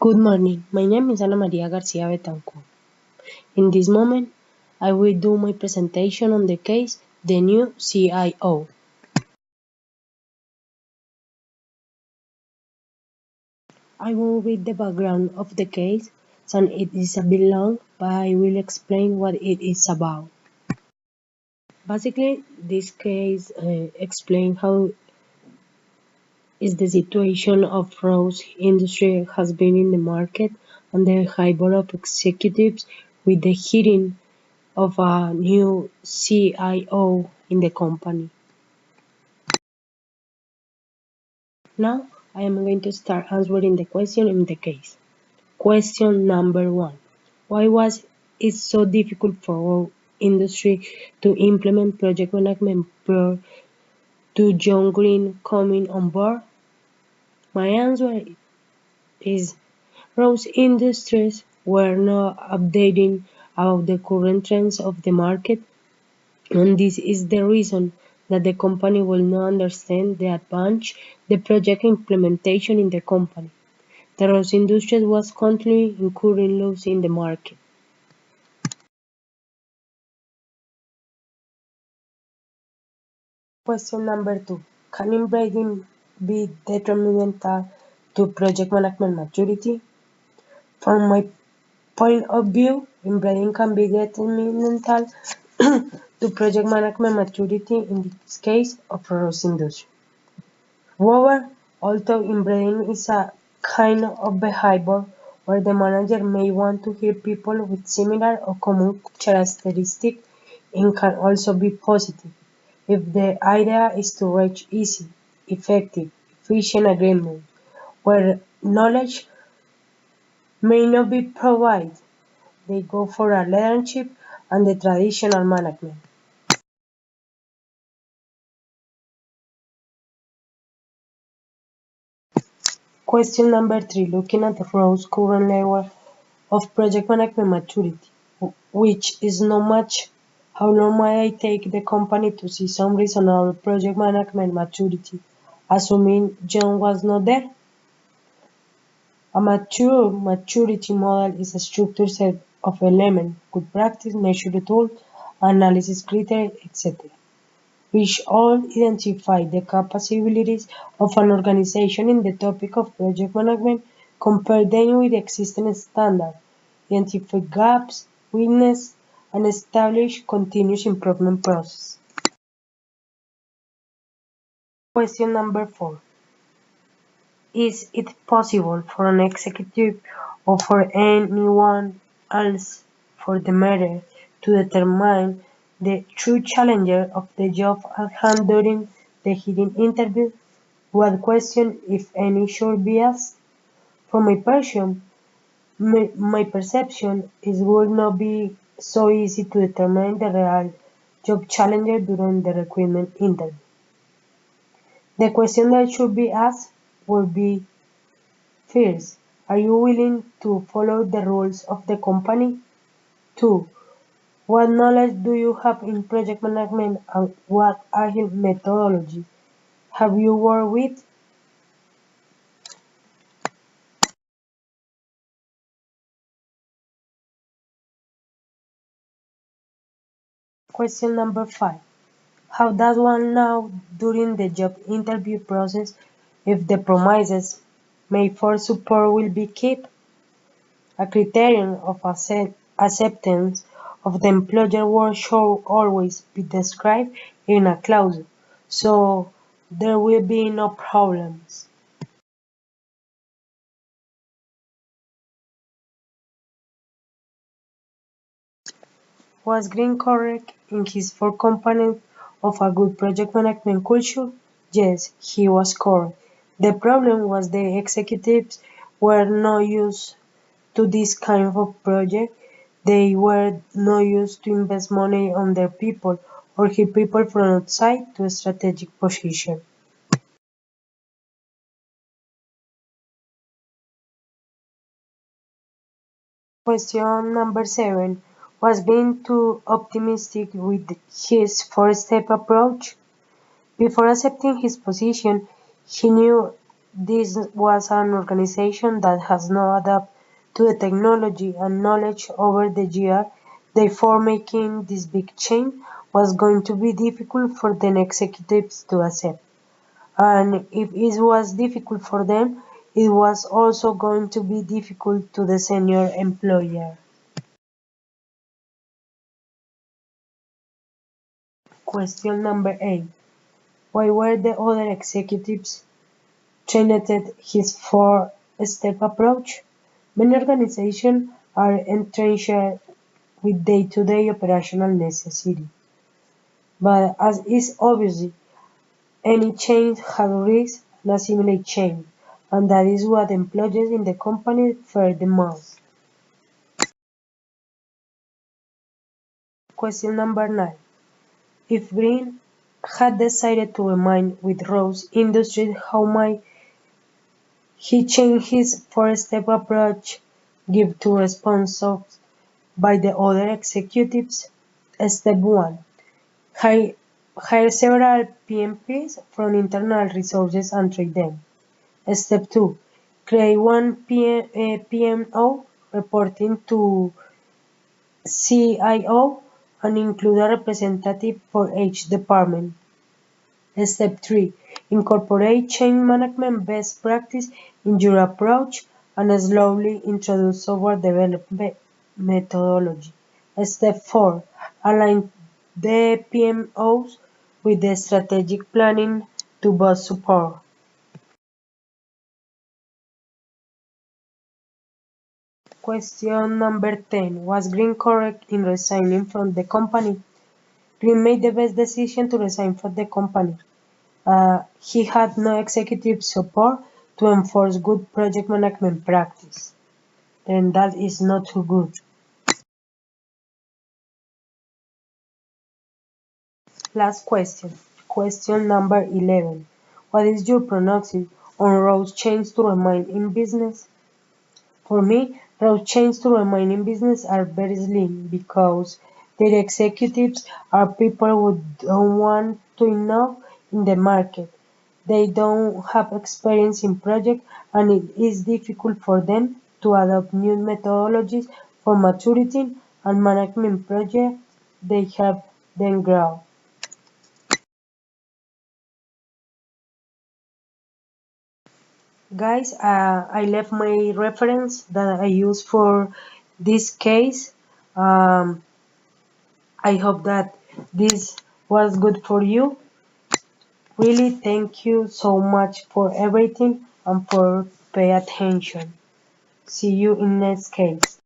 Good morning. My name is Ana Maria Garcia Betancourt. In this moment, I will do my presentation on the case The New CIO. I will read the background of the case, since it is a bit long, but I will explain what it is about. Basically, this case explains how is the situation of rose industry has been in the market and the hybrid of executives with the hiring of a new CIO in the company. Now I am going to start answering the question in the case. Question number 1. Why was it so difficult for our industry to implement project management prior to John Green coming on board? My answer is Rose Industries were not updating about the current trends of the market, and this is the reason that the company will not understand the advantage the project implementation in the company. The rose industry was constantly incurring losses in the market. Question number 2. Can inbreeding be detrimental to project management maturity? From my point of view, inbreeding can be detrimental to project management maturity in this case of rose industry. However, although inbreeding is a kind of behavior where the manager may want to hire people with similar or common characteristics, it can also be positive if the idea is to reach easy, effective, efficient agreement where knowledge may not be provided. They go for a leadership and the traditional management. Question number 3. Looking at the role's current level of project management maturity, which is not much, how long might I take the company to see some reasonable project management maturity, assuming John was not there? A mature maturity model is a structured set of elements, good practice, measure tools, analysis criteria, etc., which all identify the capabilities of an organization in the topic of project management, compare them with existing standards, identify gaps, weaknesses, and establish continuous improvement process. Question number 4. Is it possible for an executive or for anyone else for the matter to determine the true challenger of the job at hand during the hiring interview? What question, if any, should be asked? From my perception, it would not be so easy to determine the real job challenger during the recruitment interview. The question that should be asked would be, first, are you willing to follow the rules of the company? 2. What knowledge do you have in project management and what agile methodology have you worked with? Question number 5. How does one know during the job interview process if the promises made for support will be kept? A criterion of acceptance of the employer work should always be described in a clause, so there will be no problems. Was Green correct in his four components of a good project management culture? Yes, he was correct. The problem was the executives were not used to this kind of project. They were not used to invest money on their people or hire people from outside to a strategic position. Question number 7. Was Green too optimistic with his four-step approach? Before accepting his position, he knew this was an organization that has not adapted to the technology and knowledge over the year, therefore making this big change was going to be difficult for the executives to accept. And if it was difficult for them, it was also going to be difficult to the senior employer. Question number 8. Why were the other executives changed his four-step approach? Many organizations are entrenched with day-to-day operational necessity, but as is obvious, any change has risk and assimilate change, and that is what employees in the company fear the most. Question number 9. If Green had decided to remain with Rose Industries, how might he change his four-step approach, give two responses by the other executives? Step 1. Hire, hire several PMPs from internal resources and train them. Step 2. Create one PMO reporting to CIO and include a representative for each department. Step 3. Incorporate change management best practice in your approach and slowly introduce software development methodology. Step 4. Align the PMOs with the strategic planning to boost support. Question number 10. Was Green correct in resigning from the company? Green made the best decision to resign from the company. He had no executive support to enforce good project management practice, and that is not too good. Last question. Question number 11. What is your prognosis on Rose change to remain in business? For me, Rose change to remain in business are very slim because their executives are people who don't want to innovate in the market. They don't have experience in projects and it is difficult for them to adopt new methodologies for maturity and management projects. They help them grow. Guys, I left my reference that I use for this case. Um, I hope that this was good for you. Really, thank you so much for everything and for pay attention. See you in next case.